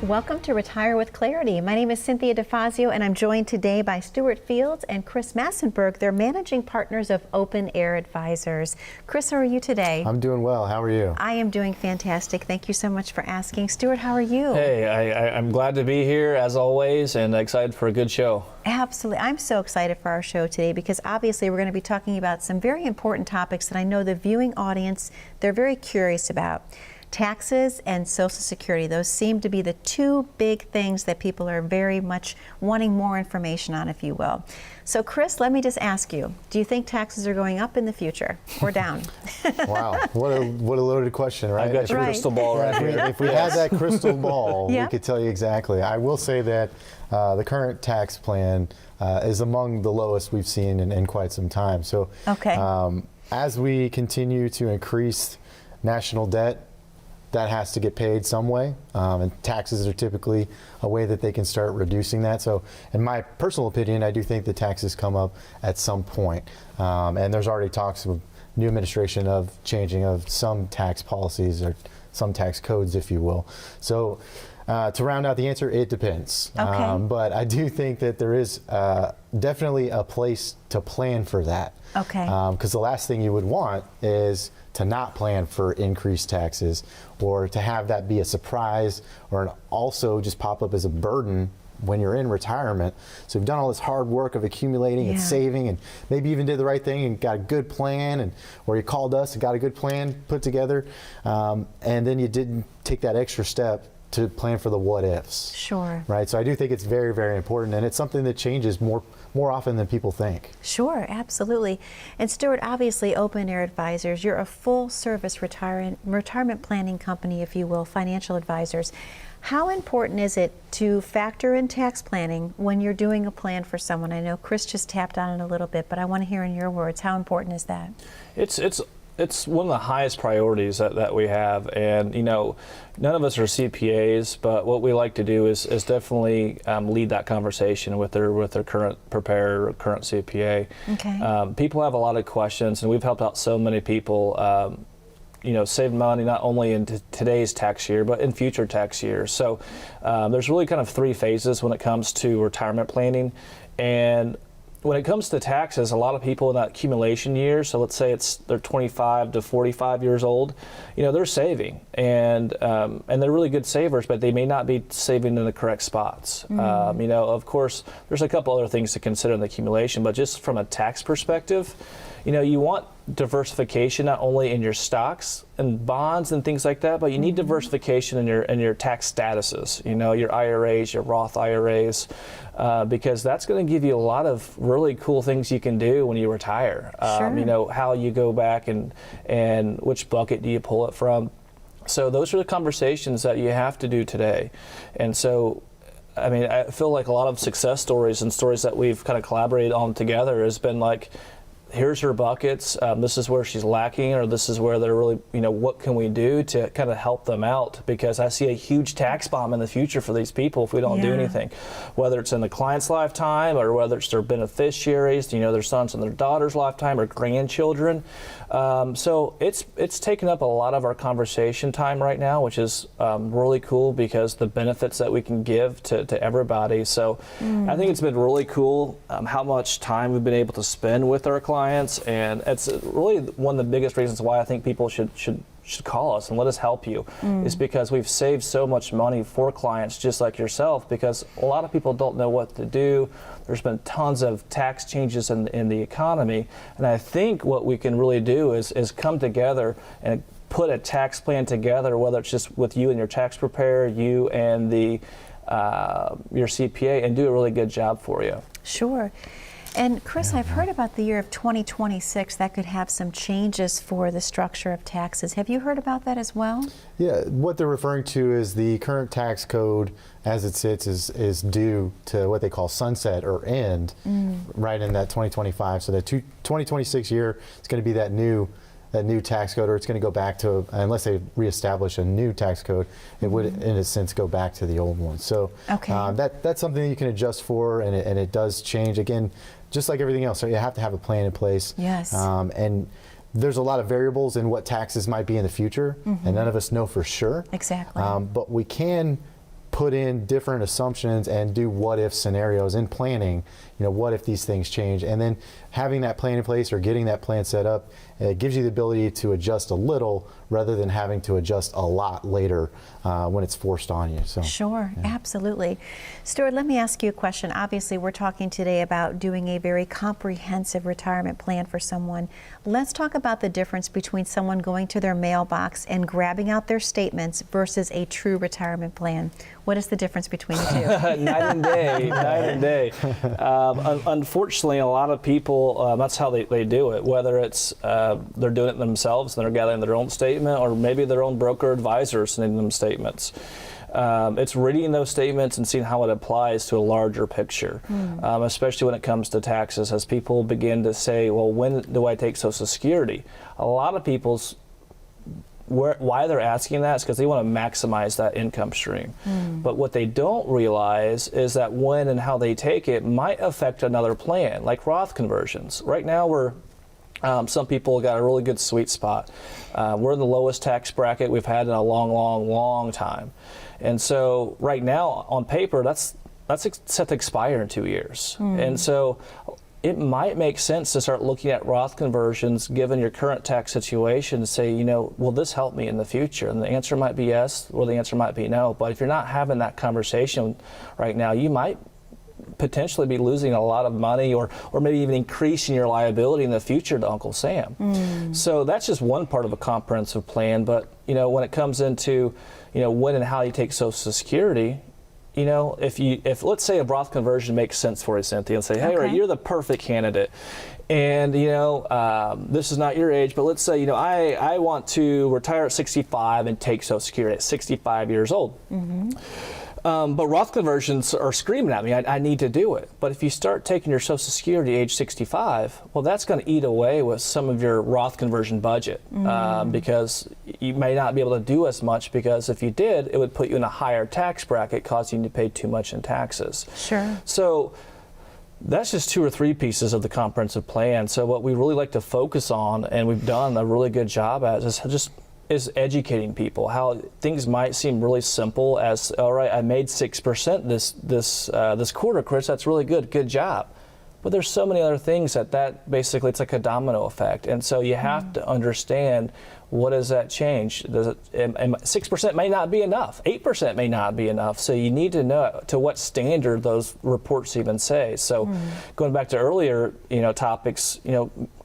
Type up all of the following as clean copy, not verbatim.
Welcome to Retire with Clarity. My name is Cynthia DeFazio, and I'm joined today by Stewart Fields and Chris Massenburg. They're managing partners of Open Air Advisors. Chris, how are you today? I'm doing well. How are you? I am doing fantastic. Thank you so much for asking. Stewart, how are you? Hey, I'm glad to be here as always and excited for a good show. Absolutely. I'm so excited for our show today because obviously we're going to be talking about some very important topics that I know the viewing audience, they're very curious about. Taxes and Social Security, those seem to be the two big things that people are very much wanting more information on, if you will. So Chris, let me just ask you, do you think taxes are going up in the future or down? Wow, what a loaded question, right? I've got your crystal ball right here. If we had that crystal ball, we could tell you exactly. I will say that the current tax plan is among the lowest we've seen in quite some time. So as we continue to increase national debt, that has to get paid some way, and taxes are typically a way that they can start reducing that. So in my personal opinion, I do think the taxes come up at some point, and there's already talks with new administration of changing of some tax policies or some tax codes, if you will. So to round out the answer, it depends. But I do think that there is definitely a place to plan for that. Because the last thing you would want is to not plan for increased taxes or to have that be a surprise or also just pop up as a burden when you're in retirement. So you've done all this hard work of accumulating and saving and maybe even did the right thing and got a good plan, or you called us and got a good plan put together, and then you didn't take that extra step to plan for the what ifs. Sure. Right. So I do think it's very, very important, and it's something that changes more often than people think. Sure, absolutely. And Stewart, obviously Open Air Advisors, you're a full service retirement planning company, if you will, financial advisors. How important is it to factor in tax planning when you're doing a plan for someone? I know Chris just tapped on it a little bit, but I want to hear in your words, how important is that? It's one of the highest priorities that we have, and you know, none of us are CPAs, but what we like to do is definitely lead that conversation with their current preparer or current CPA. People have a lot of questions, and we've helped out so many people. Save money not only in today's tax year, but in future tax years. So there's really kind of three phases when it comes to retirement planning, and when it comes to taxes, a lot of people in that accumulation year, so let's say they're 25 to 45 years old, they're saving, and they're really good savers, but they may not be saving in the correct spots. Of course, there's a couple other things to consider in the accumulation, but just from a tax perspective, you want diversification not only in your stocks and bonds and things like that, but you need diversification in your tax statuses, your IRAs, your Roth IRAs, because that's going to give you a lot of really cool things you can do when you retire. How you go back and which bucket do you pull it from. So those are the conversations that you have to do today. And so I feel like a lot of success stories and stories that we've kind of collaborated on together has been like, here's her buckets, this is where she's lacking, or this is where they're really, what can we do to kind of help them out? Because I see a huge tax bomb in the future for these people if we don't do anything, whether it's in the client's lifetime or whether it's their beneficiaries, their sons and their daughters' lifetime or grandchildren. So it's taken up a lot of our conversation time right now, which is really cool because the benefits that we can give to everybody. So I think it's been really cool how much time we've been able to spend with our clients, and it's really one of the biggest reasons why I think people should call us and let us help you, is because we've saved so much money for clients just like yourself, because a lot of people don't know what to do. There's been tons of tax changes in the economy, and I think what we can really do is come together and put a tax plan together, whether it's just with you and your tax preparer, you and your CPA, and do a really good job for you. Sure. And Chris, I've heard about the year of 2026 that could have some changes for the structure of taxes. Have you heard about that as well? Yeah, what they're referring to is the current tax code as it sits is due to what they call sunset or end right in that 2025. So the 2026 year is going to be that new tax code, or it's going to go back to, unless they reestablish a new tax code, it would in a sense go back to the old one. So that's something that you can adjust for, and it does change. Again, just like everything else, so you have to have a plan in place. Yes. And there's a lot of variables in what taxes might be in the future, and none of us know for sure. Exactly. But we can put in different assumptions and do what if scenarios in planning. What if these things change? And then having that plan in place or getting that plan set up, it gives you the ability to adjust a little rather than having to adjust a lot later when it's forced on you. So, sure, yeah. Absolutely. Stewart, let me ask you a question. Obviously, we're talking today about doing a very comprehensive retirement plan for someone. Let's talk about the difference between someone going to their mailbox and grabbing out their statements versus a true retirement plan. What is the difference between the two? Night and day, night and day. Unfortunately, a lot of people, that's how they do it, whether it's they're doing it themselves and they're gathering their own statement, or maybe their own broker advisor sending them statements. It's reading those statements and seeing how it applies to a larger picture, especially when it comes to taxes. As people begin to say, well, when do I take Social Security? A lot of people's why they're asking that is because they want to maximize that income stream. But what they don't realize is that when and how they take it might affect another plan, like Roth conversions. Right now, some people got a really good sweet spot. We're in the lowest tax bracket we've had in a long time. And so right now, on paper, that's set to expire in 2 years. And so it might make sense to start looking at Roth conversions given your current tax situation to say, will this help me in the future? And the answer might be yes, or the answer might be no. But if you're not having that conversation right now, you might potentially be losing a lot of money or maybe even increasing your liability in the future to Uncle Sam. So that's just one part of a comprehensive plan. But, when it comes into, when and how you take Social Security, if let's say a Roth conversion makes sense for you, Cynthia, and say, hey, right, you're the perfect candidate, and this is not your age, but let's say I want to retire at 65 and take Social Security at 65 years old. But Roth conversions are screaming at me, I need to do it. But if you start taking your Social Security age 65, well, that's going to eat away with some of your Roth conversion budget because you may not be able to do as much, because if you did, it would put you in a higher tax bracket, causing you to pay too much in taxes. Sure. So that's just 2 or 3 pieces of the comprehensive plan. So what we really like to focus on, and we've done a really good job at, is educating people how things might seem really simple as, all right, I made 6% this quarter, Chris, that's really good job. But there's so many other things that basically, it's like a domino effect. And so you have to understand, what does that change? 6% may not be enough. 8% may not be enough. So you need to know to what standard those reports even say. So going back to earlier, topics,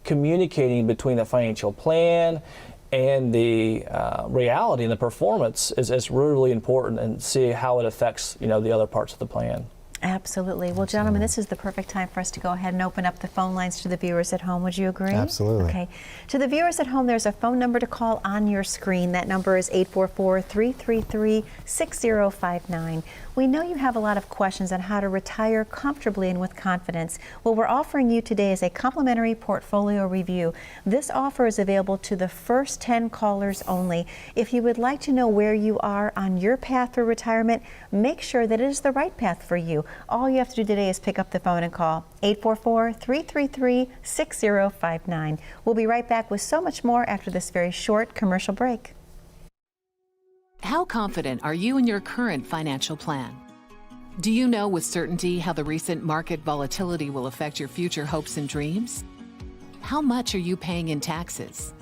communicating between the financial plan and the reality and the performance is really important, and see how it affects the other parts of the plan. Absolutely. Well, gentlemen, this is the perfect time for us to go ahead and open up the phone lines to the viewers at home. Would you agree? Absolutely. Okay. To the viewers at home, there's a phone number to call on your screen. That number is 844-333-6059. We know you have a lot of questions on how to retire comfortably and with confidence. What we're offering you today is a complimentary portfolio review. This offer is available to the first 10 callers only. If you would like to know where you are on your path for retirement, make sure that it is the right path for you. All you have to do today is pick up the phone and call 844-333-6059. We'll be right back with so much more after this very short commercial break. How confident are you in your current financial plan? Do you know with certainty how the recent market volatility will affect your future hopes and dreams? How much are you paying in taxes?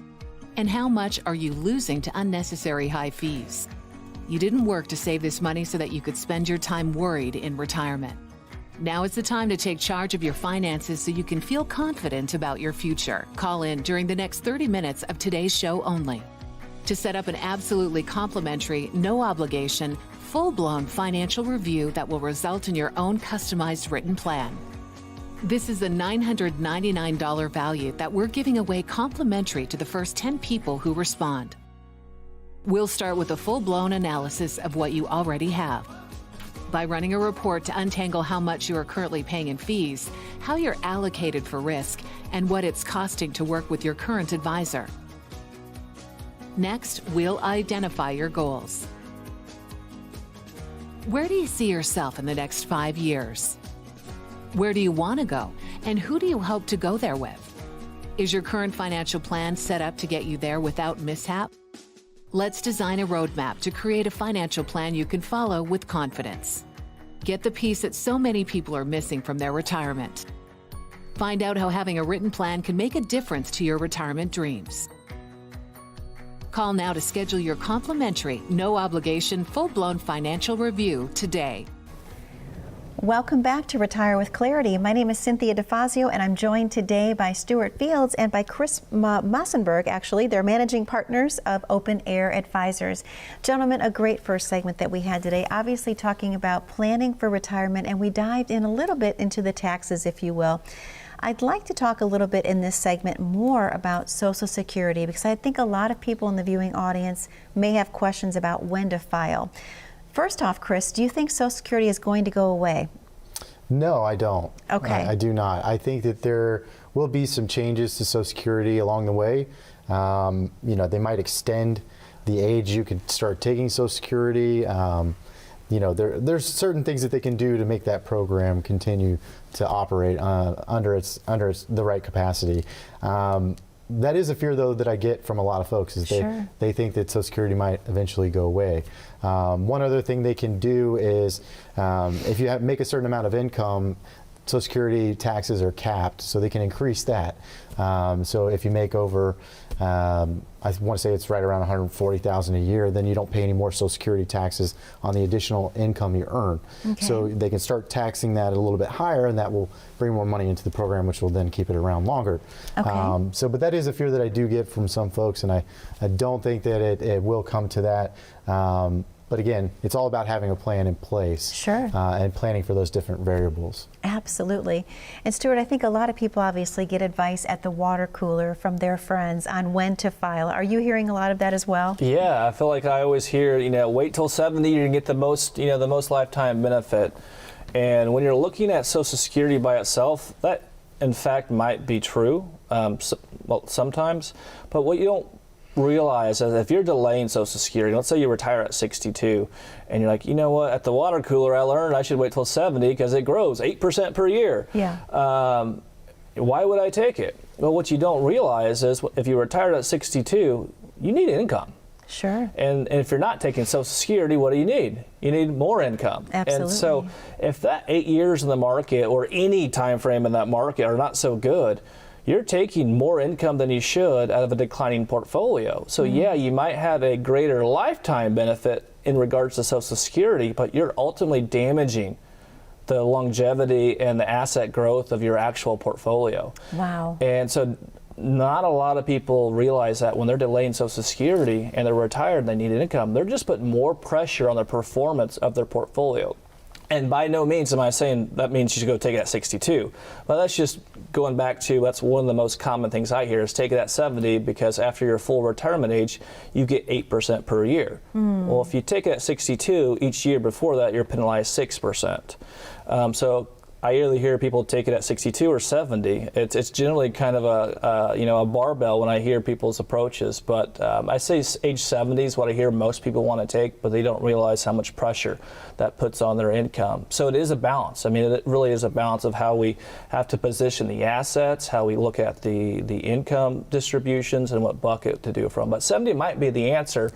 And how much are you losing to unnecessary high fees? You didn't work to save this money so that you could spend your time worried in retirement. Now is the time to take charge of your finances so you can feel confident about your future. Call in during the next 30 minutes of today's show only to set up an absolutely complimentary, no obligation, full-blown financial review that will result in your own customized written plan. This is a $999 value that we're giving away complimentary to the first 10 people who respond. We'll start with a full-blown analysis of what you already have, by running a report to untangle how much you are currently paying in fees, how you're allocated for risk, and what it's costing to work with your current advisor. Next, we'll identify your goals. Where do you see yourself in the next 5 years? Where do you want to go, and who do you hope to go there with? Is your current financial plan set up to get you there without mishap? Let's design a roadmap to create a financial plan you can follow with confidence. Get the piece that so many people are missing from their retirement. Find out how having a written plan can make a difference to your retirement dreams. Call now to schedule your complimentary, no-obligation, full-blown financial review today. Welcome back to Retire with Clarity. My name is Cynthia DeFazio, and I'm joined today by Stewart Fields and by Chris Massenburg, actually. They're managing partners of Open Air Advisors. Gentlemen, a great first segment that we had today, obviously talking about planning for retirement, and we dived in a little bit into the taxes, if you will. I'd like to talk a little bit in this segment more about Social Security, because I think a lot of people in the viewing audience may have questions about when to file. First off, Chris, do you think Social Security is going to go away? No, I don't. Okay. I do not. I think that there will be some changes to Social Security along the way. They might extend the age you could start taking Social Security. There's certain things that they can do to make that program continue to operate under the right capacity. That is a fear, though, that I get from a lot of folks, is they think that Social Security might eventually go away. One other thing they can do is if you make a certain amount of income, Social Security taxes are capped, so they can increase that. So if you make over, I want to say it's right around $140,000 a year, then you don't pay any more Social Security taxes on the additional income you earn. Okay. So they can start taxing that a little bit higher, and that will bring more money into the program, which will then keep it around longer. Okay. But that is a fear that I do get from some folks, and I don't think that it will come to that. But again, it's all about having a plan in place, and planning for those different variables. Absolutely. And Stewart, I think a lot of people obviously get advice at the water cooler from their friends on when to file. Are you hearing a lot of that as well? Yeah, I feel like I always hear, wait till 70, you're gonna get the most lifetime benefit. And when you're looking at Social Security by itself, that in fact might be true, sometimes. But what you don't realize is if you're delaying Social Security, let's say you retire at 62, and you're like, you know what, at the water cooler I learned I should wait till 70 because it grows 8% per year. Yeah. Why would I take it? Well, what you don't realize is if you retired at 62, you need income. Sure. And if you're not taking Social Security, what do you need? You need more income. Absolutely. And so if that 8 years in the market or any time frame in that market are not so good, you're taking more income than you should out of a declining portfolio. So yeah, you might have a greater lifetime benefit in regards to Social Security, but you're ultimately damaging the longevity and the asset growth of your actual portfolio. Wow. And so not a lot of people realize that when they're delaying Social Security and they're retired and they need income, they're just putting more pressure on the performance of their portfolio. And by no means am I saying that means you should go take it at 62. But that's just going back to, that's one of the most common things I hear is take it at 70 because after your full retirement age, you get 8% per year. Well, if you take it at 62, each year before that, you're penalized 6%. So I rarely hear people take it at 62 or 70. It's generally kind of a barbell when I hear people's approaches. But I say age 70 is what I hear most people want to take, but they don't realize how much pressure that puts on their income. So it is a balance. I mean, it really is a balance of how we have to position the assets, how we look at the income distributions, and what bucket to do from. But 70 might be the answer.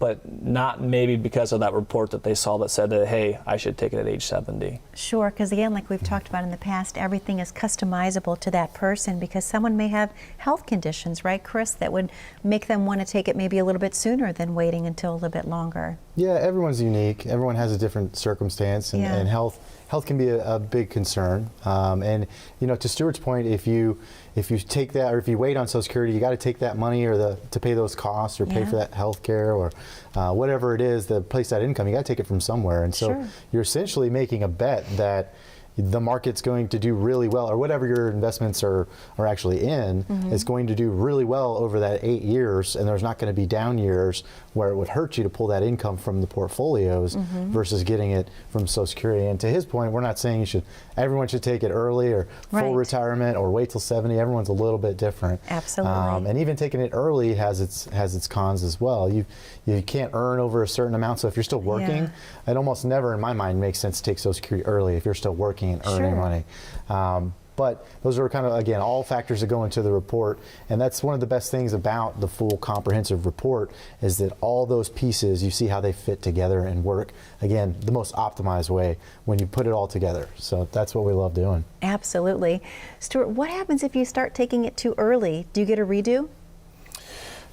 But not maybe because of that report that they saw that said that, hey, I should take it at age 70. Sure, because again, like we've talked about in the past, everything is customizable to that person because someone may have health conditions, right, Chris, that would make them want to take it maybe a little bit sooner than waiting until a little bit longer. Yeah, everyone's unique. Everyone has a different circumstance, and health can be a big concern. And to Stewart's point, if you take that, or if you wait on Social Security, you got to take that money or to pay those costs or pay for that health care or whatever it is, to place that income, you got to take it from somewhere. And so you're essentially making a bet that the market's going to do really well, or whatever your investments are actually in, is going to do really well over that 8 years, and there's not going to be down years where it would hurt you to pull that income from the portfolios versus getting it from Social Security. And to his point, we're not saying everyone should take it early or full retirement or wait till 70. Everyone's a little bit different. Absolutely. And even taking it early has its cons as well. You can't earn over a certain amount, so if you're still working, it almost never in my mind makes sense to take Social Security early if you're still working and earning money. But those are kind of, again, all factors that go into the report. And that's one of the best things about the full comprehensive report is that all those pieces, you see how they fit together and work, again, the most optimized way when you put it all together. So that's what we love doing. Absolutely. Stewart, what happens if you start taking it too early? Do you get a redo?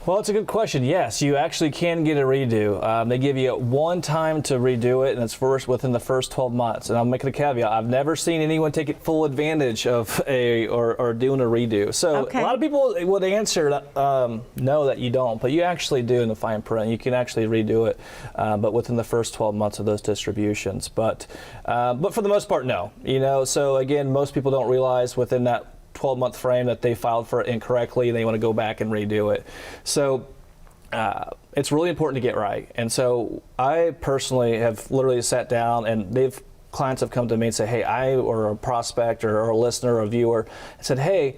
Well, it's a good question. Yes, you actually can get a redo. They give you one time to redo it, and it's within the first 12 months. And I'm making a caveat. I've never seen anyone take it full advantage of or doing a redo. So a lot of people would answer no, that you don't, but you actually do in the fine print. You can actually redo it, but within the first 12 months of those distributions. But for the most part, no. So again, most people don't realize within that 12-month frame that they filed for it incorrectly and they want to go back and redo it. So it's really important to get right. And so I personally have literally sat down and clients have come to me and say, hey, or a prospect or a listener or a viewer said, hey,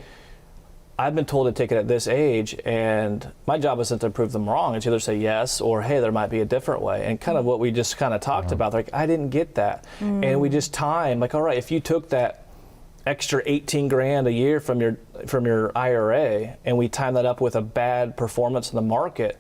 I've been told to take it at this age, and my job isn't to prove them wrong. It's either say yes or, hey, there might be a different way. And kind of what we just kind of talked about, like, I didn't get that. And we just time, like, all right, if you took that extra 18 grand a year from your IRA and we time that up with a bad performance in the market,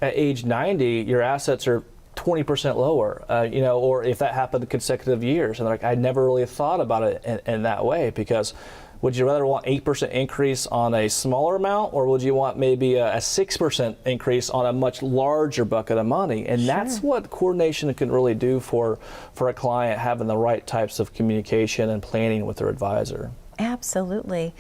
at age 90 your assets are 20% lower, or if that happened consecutive years. And like, I never really thought about it in that way, because would you rather want 8% increase on a smaller amount, or would you want maybe a 6% increase on a much larger bucket of money? And that's what coordination can really do for a client, having the right types of communication and planning with their advisor. Absolutely.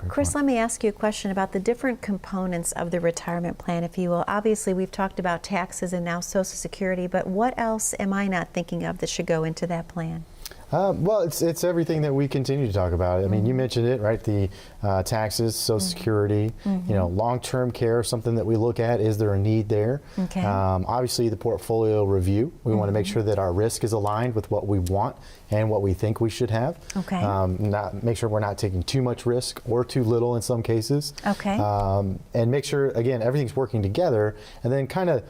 Chris, let me ask you a question about the different components of the retirement plan, if you will. Obviously, we've talked about taxes and now Social Security, but what else am I not thinking of that should go into that plan? Well, it's everything that we continue to talk about. I mean, you mentioned it, right? The taxes, Social Security, long-term care, something that we look at. Is there a need there? Okay. Obviously, the portfolio review. We want to make sure that our risk is aligned with what we want and what we think we should have. Okay. Make sure we're not taking too much risk or too little in some cases. Okay. And make sure, again, everything's working together. And then kind of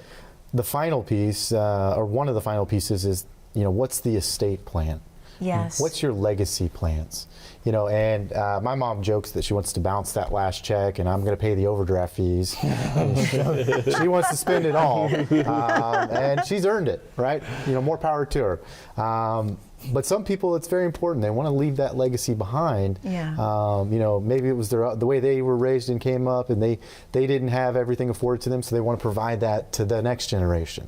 the final piece, or one of the final pieces is, what's the estate plan? Yes. What's your legacy plans? And my mom jokes that she wants to bounce that last check and I'm going to pay the overdraft fees. She wants to spend it all. And she's earned it, right? More power to her. But some people, it's very important. They want to leave that legacy behind. Yeah. Maybe it was the way they were raised and came up, and they didn't have everything afforded to them, so they want to provide that to the next generation.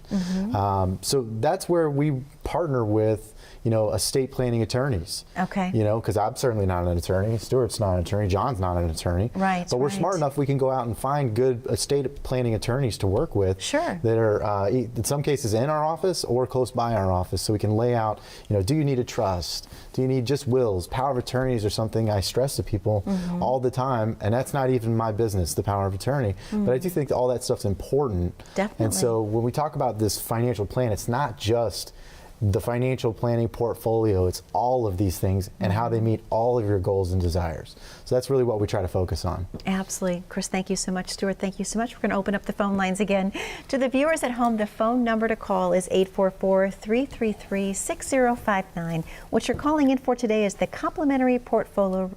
So that's where we partner with estate planning attorneys. Okay. Because I'm certainly not an attorney. Stewart's not an attorney. John's not an attorney. Right. But we're smart enough we can go out and find good estate planning attorneys to work with. Sure. That are in some cases in our office or close by our office, so we can lay out. Do you need a trust? Do you need just wills? Power of attorneys are something I stress to people all the time, and that's not even my business, the power of attorney. But I do think that all that stuff's important. Definitely. And so when we talk about this financial plan, it's not just the financial planning portfolio, it's all of these things and how they meet all of your goals and desires. So that's really what we try to focus on. Absolutely. Chris, thank you so much. Stewart, thank you so much. We're going to open up the phone lines again. To the viewers at home, the phone number to call is 844-333-6059. What you're calling in for today is the complimentary portfolio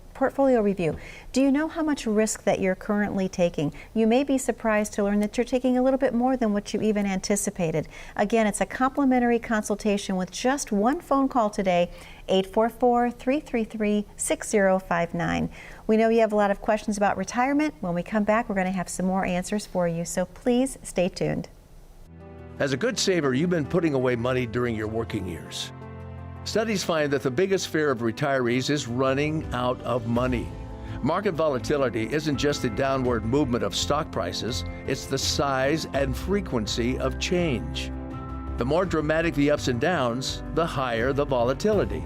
review. Do you know how much risk that you're currently taking? You may be surprised to learn that you're taking a little bit more than what you even anticipated. Again, it's a complimentary consultation with just one phone call today, 844-333-6059. We know you have a lot of questions about retirement. When we come back, we're going to have some more answers for you, so please stay tuned. As a good saver, you've been putting away money during your working years. Studies find that the biggest fear of retirees is running out of money. Market volatility isn't just the downward movement of stock prices, it's the size and frequency of change. The more dramatic the ups and downs, the higher the volatility.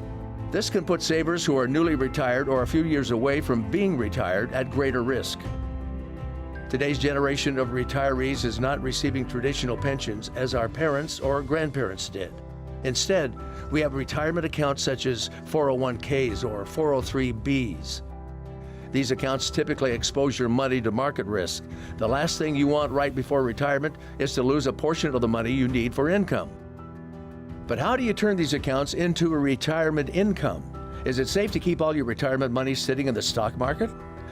This can put savers who are newly retired or a few years away from being retired at greater risk. Today's generation of retirees is not receiving traditional pensions as our parents or grandparents did. Instead, we have retirement accounts such as 401ks or 403bs. These accounts typically expose your money to market risk. The last thing you want right before retirement is to lose a portion of the money you need for income. But how do you turn these accounts into a retirement income? Is it safe to keep all your retirement money sitting in the stock market?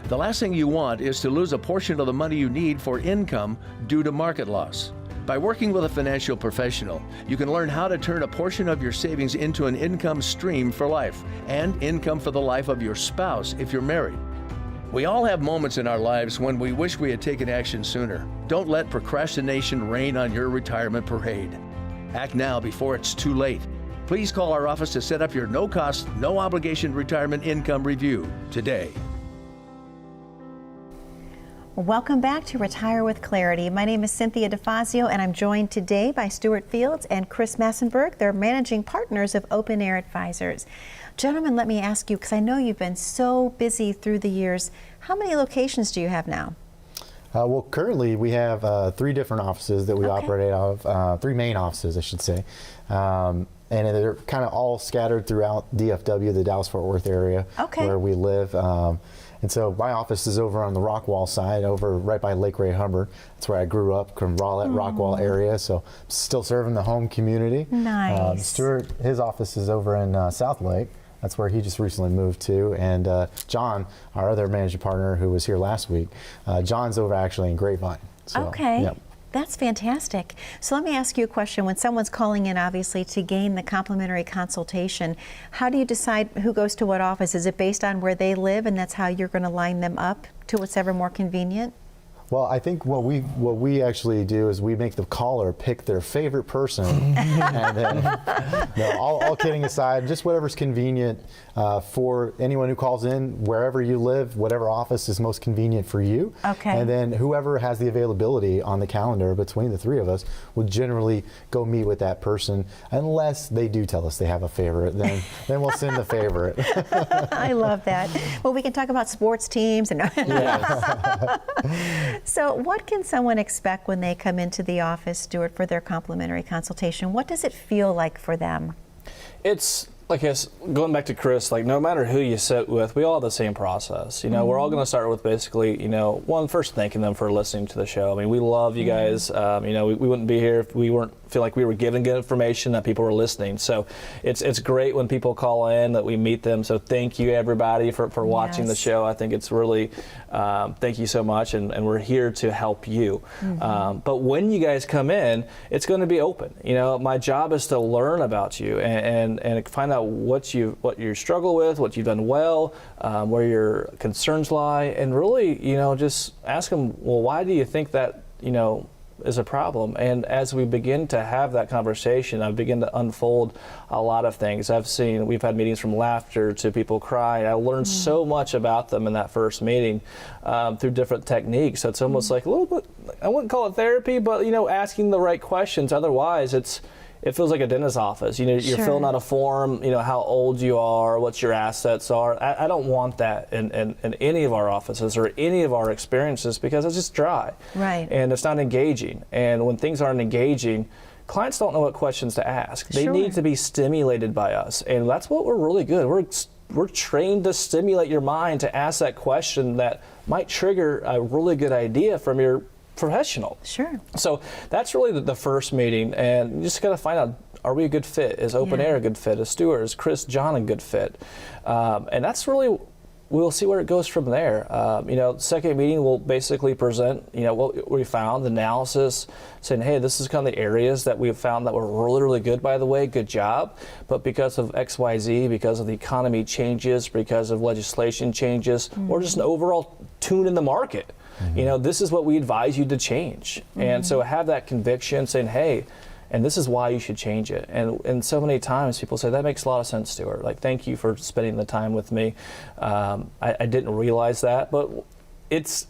The last thing you want is to lose a portion of the money you need for income due to market loss. By working with a financial professional, you can learn how to turn a portion of your savings into an income stream for life and income for the life of your spouse if you're married. We all have moments in our lives when we wish we had taken action sooner. Don't let procrastination reign on your retirement parade. Act now before it's too late. Please call our office to set up your no-cost, no-obligation retirement income review today. Welcome back to Retire with Clarity. My name is Cynthia DeFazio, and I'm joined today by Stewart Fields and Chris Massenburg. They're managing partners of Open Air Advisors. Gentlemen, let me ask you, because I know you've been so busy through the years, how many locations do you have now? Well, currently we have 3 different offices that we operate out of, 3 main offices, I should say. And they're kind of all scattered throughout DFW, the Dallas-Fort Worth area, where we live. And so my office is over on the Rockwall side, over right by Lake Ray Hubbard. That's where I grew up, Rowlett, Rockwall area. So still serving the home community. Nice. Stewart, his office is over in South Lake. That's where he just recently moved to. And John, our other managing partner who was here last week, John's over actually in Grapevine. So, okay. That's fantastic. So let me ask you a question. When someone's calling in, obviously, to gain the complimentary consultation, how do you decide who goes to what office? Is it based on where they live, and that's how you're going to line them up to what's ever more convenient? Well, I think what we actually do is we make the caller pick their favorite person, and then, all kidding aside, just whatever's convenient for anyone who calls in, wherever you live, whatever office is most convenient for you. Okay. And then whoever has the availability on the calendar between the 3 of us will generally go meet with that person, unless they do tell us they have a favorite. Then we'll send the favorite. I love that. Well, we can talk about sports teams and. So what can someone expect when they come into the office, Stewart, for their complimentary consultation? What does it feel like for them? It's, like going back to Chris, like no matter who you sit with, we all have the same process. You know, we're all going to start with basically, first thanking them for listening to the show. I mean, we love you guys. We wouldn't be here if we weren't feel like we were giving good information, that people were listening. So it's great when people call in, that we meet them. So thank you everybody for watching the show. I think it's really, thank you so much, and we're here to help you. But when you guys come in, it's going to be open. My job is to learn about you and find out what you struggle with, what you've done well, where your concerns lie, and really, just ask them, well, why do you think that, is a problem? And as we begin to have that conversation, I begin to unfold a lot of things. We've had meetings from laughter to people crying. I learned so much about them in that first meeting through different techniques. So it's almost like a little bit, I wouldn't call it therapy, but asking the right questions. Otherwise, it feels like a dentist's office. You're filling out a form, how old you are, what your assets are. I don't want that in any of our offices or any of our experiences, because it's just dry. Right. And it's not engaging. And when things aren't engaging, clients don't know what questions to ask. They need to be stimulated by us. And that's what we're really good. We're trained to stimulate your mind to ask that question that might trigger a really good idea from your professional. Sure. So that's really the first meeting, and you just got to find out, are we a good fit? Is Open Air a good fit? Is Stewart, is Chris, John a good fit? And that's really, we'll see where it goes from there. Second meeting, we'll basically present, what we found, the analysis, saying, hey, this is kind of the areas that we've found that were really, really good, by the way, good job. But because of X, Y, Z, because of the economy changes, because of legislation changes, or just an overall tune in the market, this is what we advise you to change. And so have that conviction saying, hey, and this is why you should change it. And so many times people say, that makes a lot of sense, Stewart. Like, thank you for spending the time with me. I didn't realize that, but it's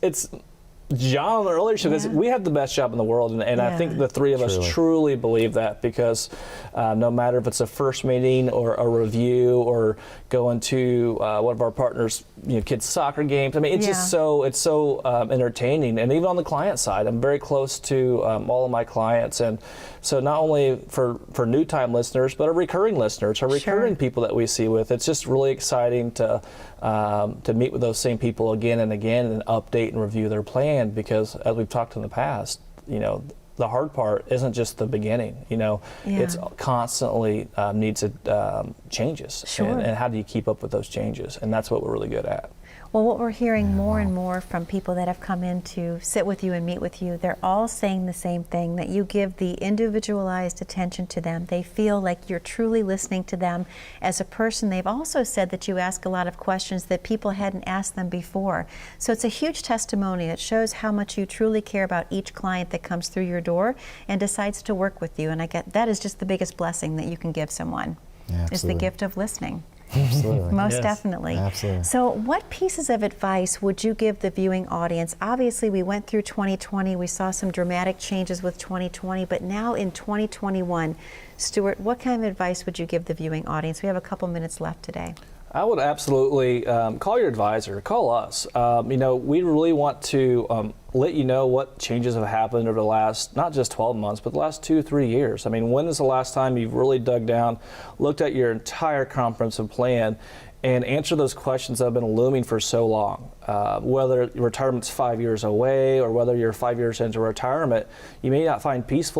John earlier said we have the best job in the world, and I think the 3 of us truly believe that, because no matter if it's a first meeting or a review or going to one of our partners' kids' soccer games, I mean, it's just so entertaining. And even on the client side, I'm very close to all of my clients, and so not only for new time listeners, but our recurring listeners, our recurring people that we see with. It's just really exciting to meet with those same people again and again and update and review their plan, because as we've talked in the past, the hard part isn't just the beginning. It's constantly needs changes. Sure. And how do you keep up with those changes? And that's what we're really good at. Well, what we're hearing more and more from people that have come in to sit with you and meet with you, they're all saying the same thing, that you give the individualized attention to them. They feel like you're truly listening to them as a person. They've also said that you ask a lot of questions that people hadn't asked them before. So it's a huge testimony. It shows how much you truly care about each client that comes through your door and decides to work with you. And that is just the biggest blessing that you can give someone, is the gift of listening. Absolutely. Most definitely. Absolutely. So what pieces of advice would you give the viewing audience? Obviously, we went through 2020. We saw some dramatic changes with 2020, but now in 2021, Stewart, what kind of advice would you give the viewing audience? We have a couple minutes left today. I would absolutely call your advisor, call us. We really want to let you know what changes have happened over the last, not just 12 months, but the last 2-3 years. I mean, when is the last time you've really dug down, looked at your entire comprehensive plan, and answered those questions that have been looming for so long? Whether retirement's 5 years away or whether you're 5 years into retirement, you may not find peace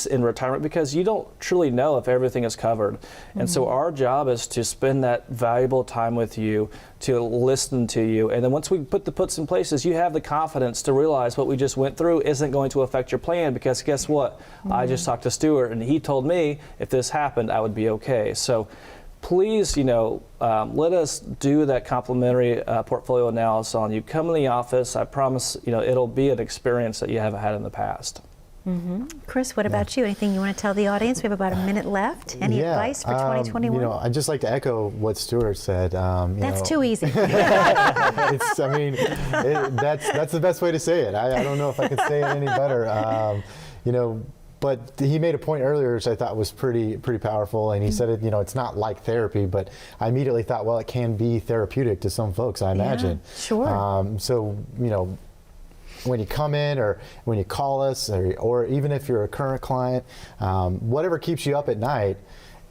in retirement because you don't truly know if everything is covered. And so our job is to spend that valuable time with you, to listen to you, and then once we put the puts in places, you have the confidence to realize what we just went through isn't going to affect your plan, because guess what? I just talked to Stewart and he told me if this happened, I would be okay. So please, let us do that complimentary portfolio analysis on you. Come in the office. I promise, it'll be an experience that you haven't had in the past. Chris, what about you? Anything you want to tell the audience? We have about a minute left. Any advice for 2021? I'd just like to echo what Stewart said. That's too easy. That's the best way to say it. I don't know if I could say it any better. But he made a point earlier which I thought was pretty powerful, and he said it. It's not like therapy, but I immediately thought, well, it can be therapeutic to some folks, I imagine. Yeah, sure. So when you come in or when you call us, or even if you're a current client, whatever keeps you up at night,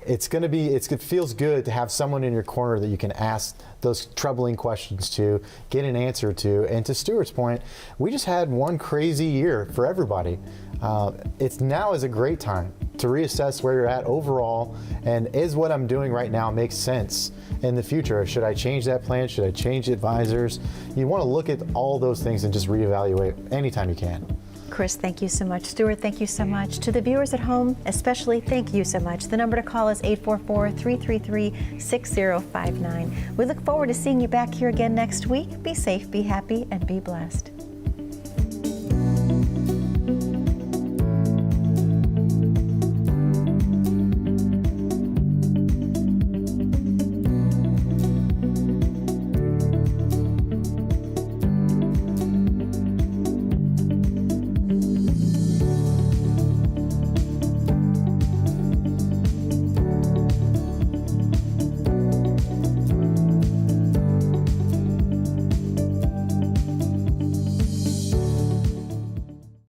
it feels good to have someone in your corner that you can ask those troubling questions to, get an answer to. And to Stewart's point, we just had one crazy year for everybody. Now is a great time to reassess where you're at overall, and is what I'm doing right now makes sense in the future? Should I change that plan? Should I change advisors? You want to look at all those things and just reevaluate anytime you can. Chris, thank you so much. Stewart, thank you so much. To the viewers at home, especially, thank you so much. The number to call is 844-333-6059. We look forward to seeing you back here again next week. Be safe, be happy, and be blessed.